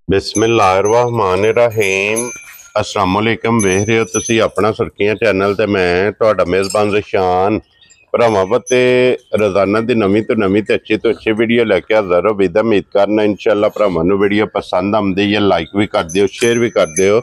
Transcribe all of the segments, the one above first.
बिस्मिल्लाहिर्रहमानिर्रहीम अस्सलाम वालेकुम। वेख रहे हो तुसी अपना सुर्खियां चैनल ते मैं तुहाडा मेज़बान ज़शान भरावां ते रोज़ाना दी नवीं तो अच्छी वीडियो लैके हाज़र हो। विद उम्मीद करना इंशाअल्लाह भरावां नूं वीडियो पसंद आउंदी है। लाइक भी कर दिओ, शेयर भी कर दिओ।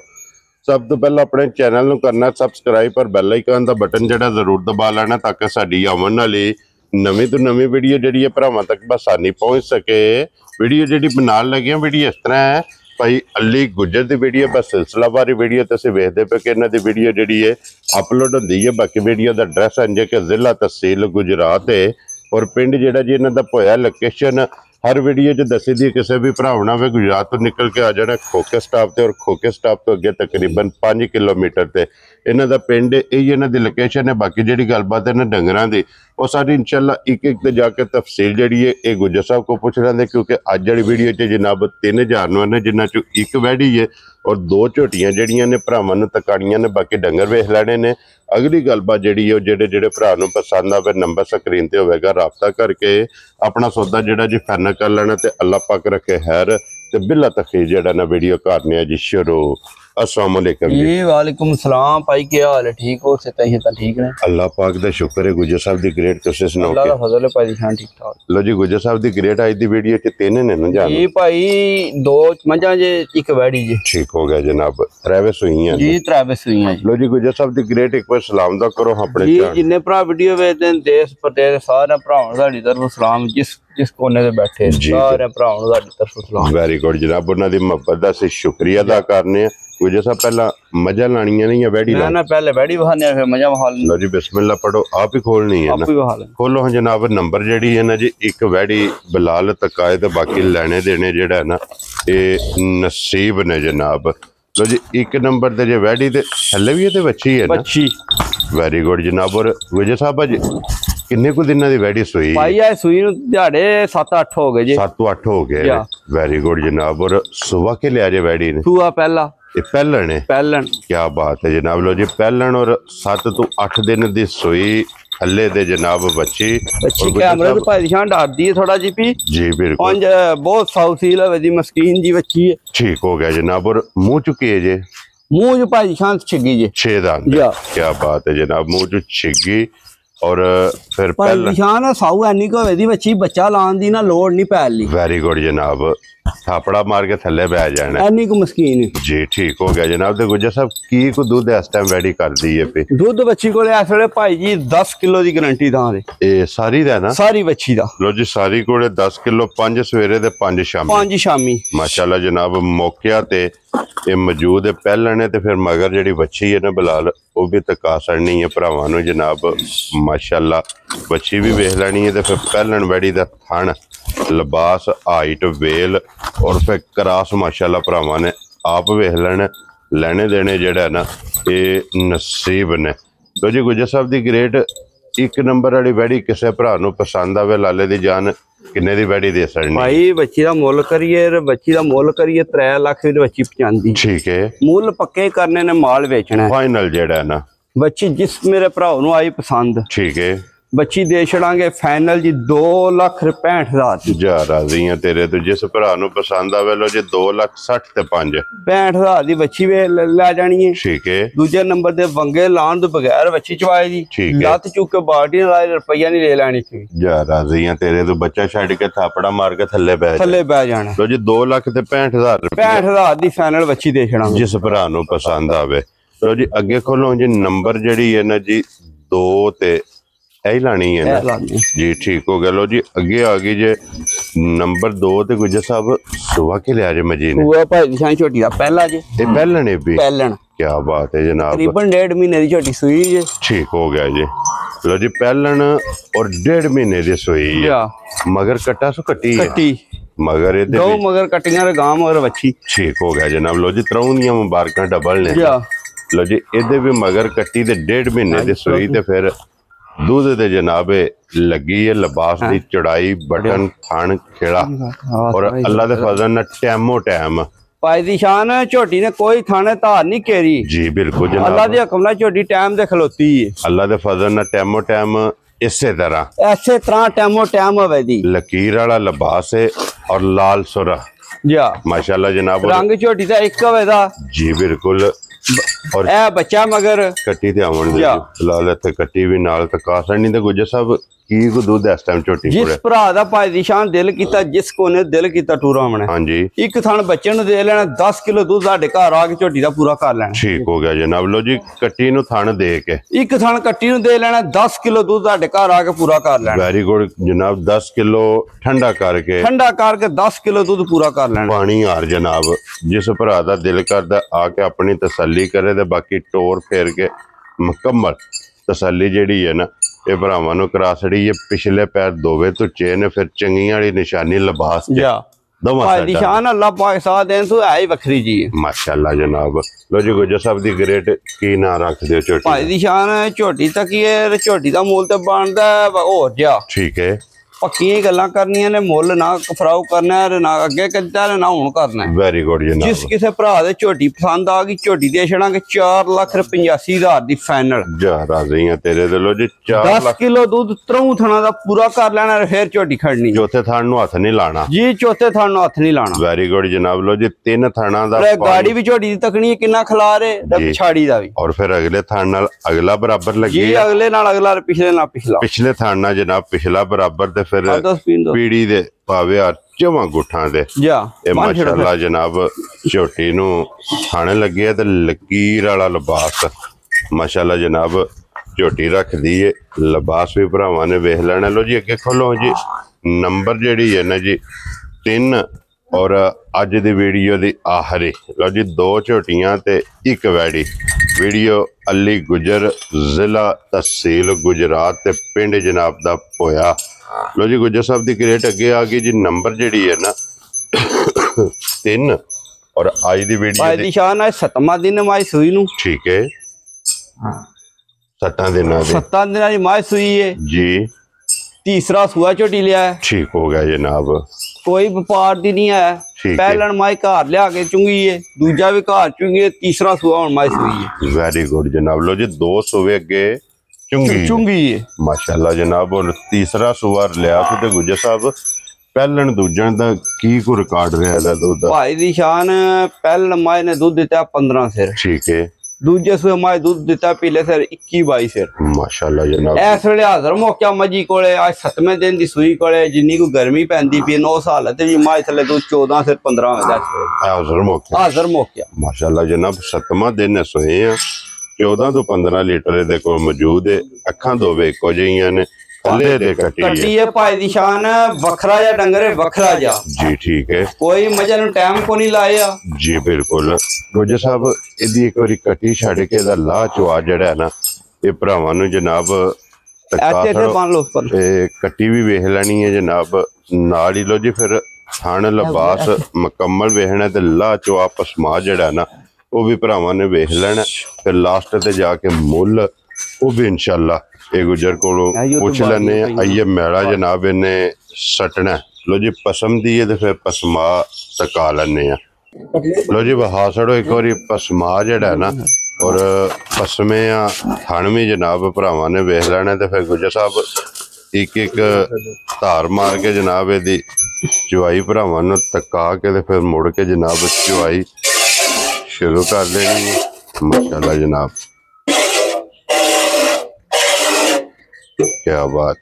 सब तो पहले अपने चैनल नूं करना सबसक्राइब और बैल आइकन दा बटन जिहड़ा जरूर दबा लेना ताकि साडी आउण वाली नवीं तो नवीं वीडियो जिहड़ी है भरावां तक बसानी पहुँच सके। वीडियो जिहड़ी बनाउण लगे वीडियो इस तरह है, भाई अली गुजर की वीडियो बस सिलसिलावारी वीडियो तुसीं वेखदे पे कि इन्हां दी वीडियो जिहड़ी है अपलोड होंदी है। बाकी वीडियो का एड्रैस इंज कि जिला तहसील गुजरात है और पिंड जिहड़ा जी इन्हां दा पोया लोकेशन हर वीडियो च दसी दी। किसी भी भराव ना वे गुजरात तो निकल के आ जाना खोखे स्टाप ते और खोखे स्टाप तो अगे तकरीबन 5 किलोमीटर ते इन्हां दा पिंड यही इन्हां दी लोकेशन है। बाकी जिहड़ी गलबात है ना डंगरां दी वो सारी इंशाअल्लाह एक ते जाके तफसील जिहड़ी है ये गुजर साहब को पूछ लेंगे, क्योंकि अज वाली वीडियो च जनाब 3 जानवर ने जिन्हां चों एक वैड़ी है और 2 झोटियां जिहड़ियां ने भरावां नूं तकाणियां ने। बाकी डंगर वेख लैणे ने। अगली गलबात जिहड़ी है जेडे भरा नूं पसंद आवे नंबर स्क्रीन ते होवेगा, राबता करके अपना सौदा जिहड़ा जी फाइनल कर लेना ते अल्लाह पाक रखे खैर ते बिला तखीर जिहड़ा ना वीडियो करने जी शुरू। अस्सलाम वालेकुम जी। वालेकुम सलाम भाई, क्या हाल है? ठीक हो? से ठीक है। अल्लाह पाक दा शुक्र है। गुजर साहब दी ग्रेट तुसीं सुनाओ। अल्लाह दा फजल है भाई, हां ठीक ठाक। लो जी गुजर साहब दी ग्रेट आज दी वीडियो च 3 ने ना जान जी भाई, 2 मझां जे एक वैड़ी जी। ठीक हो गया जनाब। त्रैवे सुईयां जी, त्रैवे सुईयां जी। लो जी गुजर साहब दी ग्रेट एक बार सलाम दा करो अपने जी। जिन्ने भरा वीडियो वेखदे ने देश परदेस सारे भरावां नूं साडी तरफ सलाम। जिस कोने ते बैठे सारे भरावां नूं साडी तरफ सलाम। वेरी गुड जनाब। उन्हां दी मोहब्बत दा असीं शुक्रिया अदा करने आ। गुजर साहब पहला मजा लानियां नहीं या वैड़ी ना पहले वैड़ी बहाने फिर मजा बहा लेंगे। लो जी बिस्मिल्लाह पढ़ो, आप ही खोलनी है ना? आप ही बहा लेंगे। खोलो हाँ जनाब। नंबर जिहड़ी है ना जी एक वैड़ी बिलाल तकाए ते बाकी लेने देने जिहड़ा है ना ये नसीब ने जनाब। लो जी एक नंबर ते जे वैड़ी ते थल्ले भी ते बच्ची है ना? बच्ची। वेरी गुड जनाब। और गुजर साहब अज किन्ने को दिनां दी वैड़ी सूई? भाई आ सूई नूं दिहाड़े 7-8 हो गए जी। 7-8 हो गए। वेरी गुड जनाब। और सुबह के लिया जे वैड़ी ने? सुबह पहला ये पहलन है। पहलन, क्या बात है जनाब। लो जी पहलन और 7 तो 8 दिन दी सूई थल्ले दे जनाब बच्ची। कैमरे तो भाई निशान डाल दी है थोड़ा जी पी। जी बिल्कुल। बहुत साउसील है दी मस्कीन जी बच्ची है। ठीक हो गया जनाब। और मुंह चुकी है जे? मुंह जो भाई निशान छिगी जी 6 दांत। क्या बात है जनाब। मुंह जो छिगी और फिर निशान साऊ एनी को वेदी बच्ची बच्चा लान दी ना लोड़ नहीं पैली। वेरी गुड जनाब। थापड़ा मार के थल्ले बह जाना एनी को मस्कीन जी। ठीक हो गया जनाब। ते गुजर साहब की को दूध इस टाइम रेडी कर दी है पे? दूध बच्ची को इस वेले भाई जी 10 किलो दी गारंटी दां दे। ए सारी दा ना? सारी बच्ची दा। लो जी सारी कोले 10 किलो, 5 सवेरे ते 5 शामी। 5 शामी माशाल्लाह जनाब। मौके ते ये मौजूद है पहलने ते फिर मगर जेडी बच्ची है ना बिलाल वो भी तका सड़नी है भरावां नूं जनाब। माशाल्लाह बच्ची भी वेख लैनी है ते फिर पहलन वैड़ी दा थण लिबास हाइट वेल और फिर क्रास माशाल्लाह भरावां ने आप वेख लेने लेने देने जेड़ा है ना ये नसीब ने। तो जी गुजर साहब दी ग्रेट एक नंबर वाली वैड़ी किसी भरा नूं पसंद आवे लाले दी जान किन्ने दी वैड़ी दे सकनी? भाई बच्ची दा मुल करिए 3 लाख दी बच्ची पचांदी। ठीक है। मुल पक्के करने ने माल बेचना है फाइनल जेड़ा है ना। बच्ची जिस मेरे भरा नूं आई पसंद, ठीक है, बच्ची दे छड़ांगे फाइनल जी 2,65,000 जा राजी है तेरे तो। जिस भरा नूं पसंद आवे लो जी 2,60,000 ते 5,65,000 दी बच्ची वे ले जानी है। ठीक है। दूजे नंबर दे वंगे लाण तो बगैर बच्ची चवाई दी। ठीक है। लत चुक के बाल्टी नाल रुपया नहीं ले लैनी थी। जा राजी है तेरे तो। बच्चा छड़ के थापड़ा मार के थल्ले बह जाना। लो जी 2,65,000 65,000 दी फाइनल बच्ची दे छड़ांगे जिस भरा नूं पसंद आवे। लो जी अगे खोलो जी नंबर जड़ी है ना जी 2 ते यही लानी है ना जी। ठीक हो गया। लो जी अगे आ गई जे नंबर 2 ते गुजर साहब सुबह के लिया जे मजी ने? सुबह भाई निशान छोटी दा पहला जे ते पहलन है भी। पहलन, क्या बात है जनाब। तकरीबन 1.5 महीने दी छोटी सुई जे। ठीक हो गया जी। लो जी पहलन और 1.5 महीने दी सुई है। मगर कट्टा सो कट्टी मगर ये दो मगर कट्टियां रे गांव और बच्ची। ठीक हो गया जनाब। लो जी त्रौनियां मुबारक डबल ने। लो जी एदे भी मगर कट्टी ते 1.5 महीने दी सुई ते फिर दूध दे जनाबे लगी है। लिबास दी चढ़ाई बटन थान खेड़ा और अल्लाह दे फजल ना टैमो टैम पाई दी शान झोटी ने कोई थाने धार नहीं केरी। जी बिल्कुल जनाब। अल्लाह दे हुक्म नाल झोटी टाइम दे खलोती है। अल्लाह दे फजल ना टैमो टैम इसे तरह टैमो टैम होवे दी। लकीर वाला लिबास है और लाल सुरा जा माशाल्लाह जनाब रंग झोटी दा एक होवेदा जी बिल्कुल और ए बच्चा मगर कट्टी ते आवन दे फिलहाल इत्थे कट्टी भी नाल ते कासर नहीं ते गुजर साहब की को दूध इस टाइम झोटी जिस भरा दा भाई दी शान दिल कीता जिस कोने दिल कीता टूरा हमने हां जी एक थान बच्चे नु दे लेना 10 किलो दूध साडे घर आ के झोटी दा पूरा कर लेना ठीक हो गया जनाब लो जी कट्टी नु थान दे के एक थान कट्टी नु दे लेना 10 किलो दूध साडे घर आ के पूरा कर लेना वेरी गुड जनाब 10 किलो ठंडा करके 10 किलो दूध पूरा कर लेना पानी हार जनाब जिस भरा दा दिल करदा आके अपनी तसल्ली करे ते बाकी टोर फेर के मुकम्मल तसल्ली जेड़ी है ना ये भरावां नूं करा छड़ी ये पिछले पैर दोवे तो चेन फिर चंगियां वाली निशानी लिबास भाई शान अल्लाह पाक साथ देन तो है ही वखरी जी माशाल्लाह जनाब लो जी गुजर साहब दी ग्रेट की ना रख दियो झोटी भाई दी शान झोटी तक ये झोटी दा मोल ते बनदा होर जा ठीक है पक्कियां गल्लां करनियां ने मुੱਲ ना फराउ करना है ना अगे करदा ना हुण करना है वेरी गुड जनाब जिस किसे भरा दे झोटी पसंद आ गई झोटी दे छड़ांगे 4,85,000 दी फाइनल जा राजी हैं तेरे दे लो जी 10 किलो दूध त्रऊ थणा दा पूरा कर लेना फिर झोटी खड़नी चौथे थान नु हाथ नहीं लाना जी चौथे थान नु हाथ नहीं लाना वेरी गुड जनाब लो जी 3 थाना दा गाड़ी भी झोटी दी तकनी किन्ना खिलारे ते पिछाड़ी दा भी और फिर अगले थान नाल अगला बराबर लगी जी अगले नाल अगला पिछले नाल पिछला पिछले थान नाल जनाब पिछला बराबर ते फिर पीड़ी दे पावे चवा गुठा दे माशाल्लाह जनाब झोटी नू खाने लगे है ते लकीर वाला लिबास माशाल्लाह जनाब झोटी रख दी है लिबास भी भरावां ने वेख लेना लो जी अगे खोलो जी नंबर जेड़ी है ना जी 3 और अज दी वीडियो दी आखिरी लो जी 2 झोटियां ते 1 वैड़ी वीडियो अली गुजर जिला तहसील गुजरात ते पिंड जनाब दा पोया लो जी गुजर साहब की क्रेट अगे आ गई जी नंबर जी है ना 3 और आज दी वीडियो दी शान है 7वां दिन माई सुई नु ठीक है 7 दिन 7 दिन दी माई सुई है जी तीसरा सुआ झोटी लिया है ठीक हो गया जनाब कोई व्यापार दी नहीं है पहलन माई घर लिया के चुंगी है दूजा भी घर चुंगी है तीसरा सुआ हुन माई सुई है वेरी गुड जनाब लो जी 2 सुवे अगे चुंगी है माशाल्लाह जनाब और तीसरा सुवार लिया ते गुजर साहब पहलन दूजन दा की को रिकॉर्ड रहा है दूध भाई दी शान पहलन माई ने दूध दिता 15 सिर ठीक है दूजे सुए माई दूध दिता पीले सिर 21-22 सिर माशाल्लाह जनाब इस वेले हाजर मौका मजी कोले आज 7वें दिन दी सुई कोले जिन्नी को गर्मी पैंदी पी 9 साल ते माई थले दूध 14 सिर 15 होदा हाजर मौका माशाल्लाह जनाब 7वां दिन सोए हैं 14 तो 15 लीटर दे को मौजूद है अखां दोवे इको जिहियां ने थले दे कट्टी है भाई दी शान वखरा जा डंगर है वखरा जा जी ठीक है कोई मजा नु टाइम को नहीं लाया जी बिल्कुल गुजर साहब इदी एक बारी कट्टी छड़ के दा ला चवा जड़ा है ना ये भरावां नु जनाब कट्टी भी वेख लेनी है जनाब नाल ही लो जी फिर थान लिबास मुकम्मल वेखना ते ला चवा पसमा जड़ा है ना वो भी भरावां ने वेख लेना फिर लास्ट ते जाके मुल वो भी इंशाल्लाह ये गुजर को पूछ लेने आइए मैड़ा जनाब इन्हें सटना लो जी पसम दी है तो फिर पसमा सका लेने लो जी बहा सड़ो एक बार पसमा जड़ा है ना और पसमे थन भी जनाब भरावां ने वेख लेना तो फिर गुजर साहब एक धार मार के जनाब यदि चुवाई भरावां नूं तका के फिर मुड़ के जनाब चुवाई शुरू कर देनी है माशाल्लाह जनाब क्या बात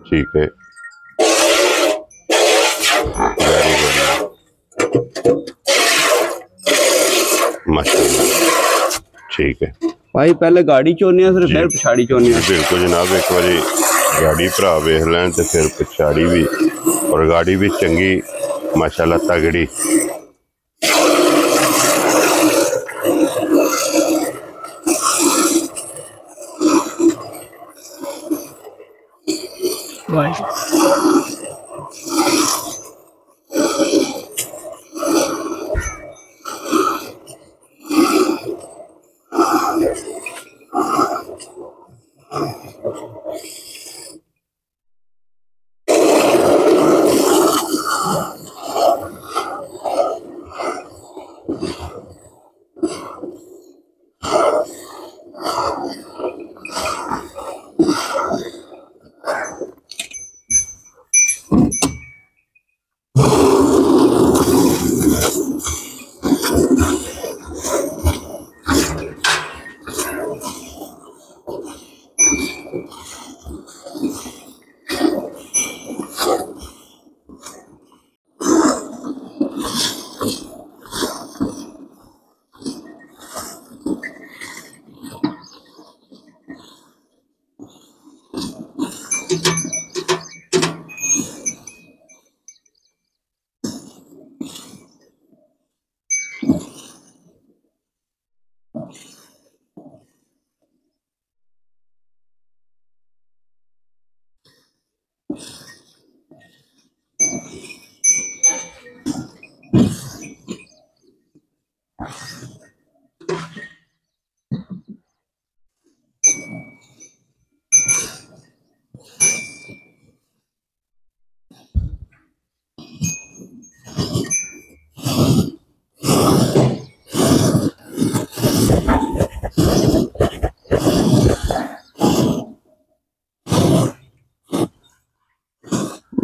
ठीक है वेरी गुड माशाल्लाह ठीक है भाई पहले गाड़ी चोनिया फिर पिछाड़ी चोनिया बिल्कुल जनाब एक बारी गाड़ी भरा वेख लैन ते फिर पिछाड़ी भी और गाड़ी भी चंगी माशाल्लाह तगड़ी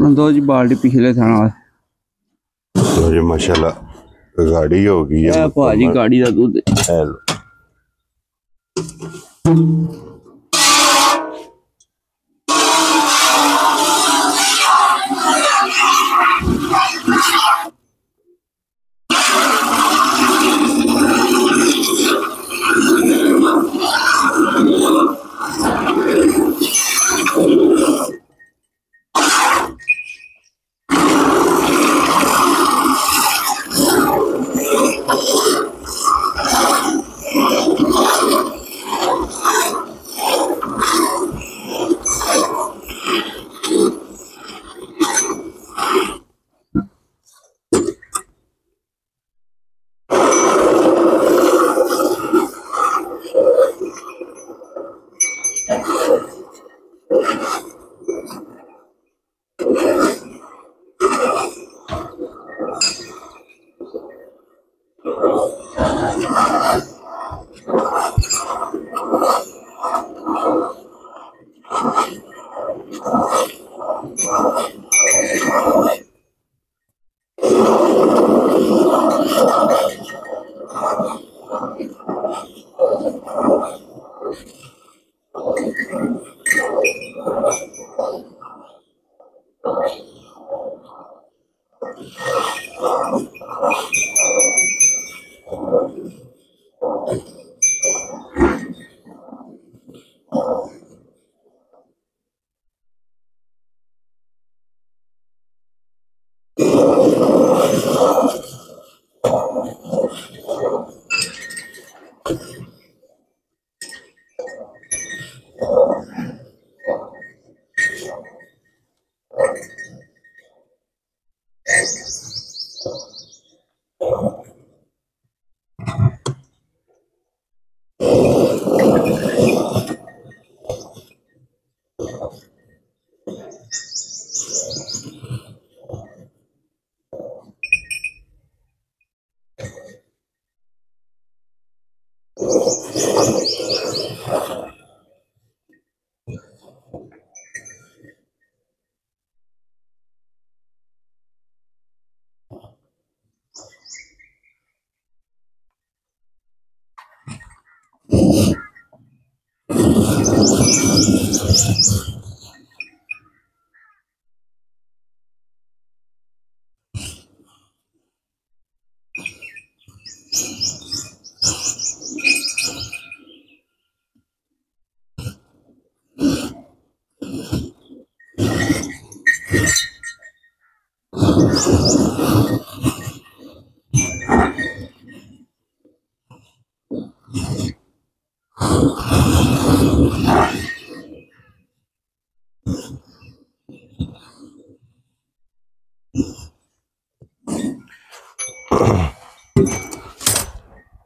दो जी बाल्टी पिछले थाना तो जी माशाल्लाह गाड़ी हो गई है भाजी गाड़ी का दूध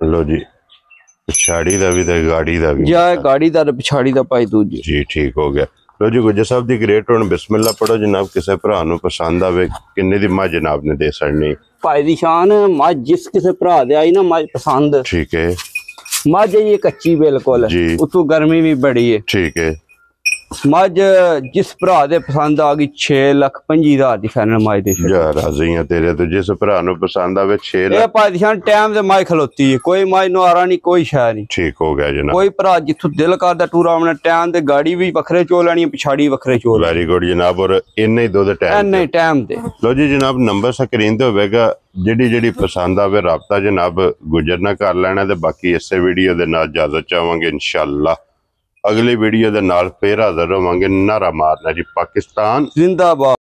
लो जी पिछाड़ी का भी ते गाड़ी का भी जा गाड़ी का पिछाड़ी का भाई दूध जी ठीक हो गया। लो जी गुज्जर साहब दी ग्रेट हुण बिस्मिल्लाह पढ़ो जनाब किसी भरा नूं पसंद आवे किन्ने दी मझ जनाब ने दे छड़नी भाई दी शान मझ जिस किसी भरा दे आई ना मझ पसंद ठीक है मझ ये कच्ची बिल्कुल उतों गर्मी भी बड़ी है ठीक है मझ जिस भरा दे पसंद आ गई 6,25,000 दी फाइनल मझ दे जा राजी है तेरे तो जिस भरा नूं पसंद आवे 6 लाख भाई दी शान टाइम दे मझ खलोती है कोई मझ नुआरा नहीं कोई शै नहीं ठीक हो गया जनाब कोई भरा जिथों दिल करदा टूरा अपने टाइम दे गाड़ी भी वखरे चो लैनी पिछाड़ी वखरे चो वेरी गुड जनाब और इन्ने ही दुध टाइम दे लो जी जनाब नंबर स्क्रीन ते होवेगा ਜਿਹੜੀ पसंद आवे राबता जनाब गुजर ना कर लेना ते बाकी इसे वीडियो दे नाल इजाजत चाहांगे इंशाअल्लाह अगली वीडियो दे नाल फिर हाजिर होवांगे नारा मारना जी पाकिस्तान जिंदाबाद।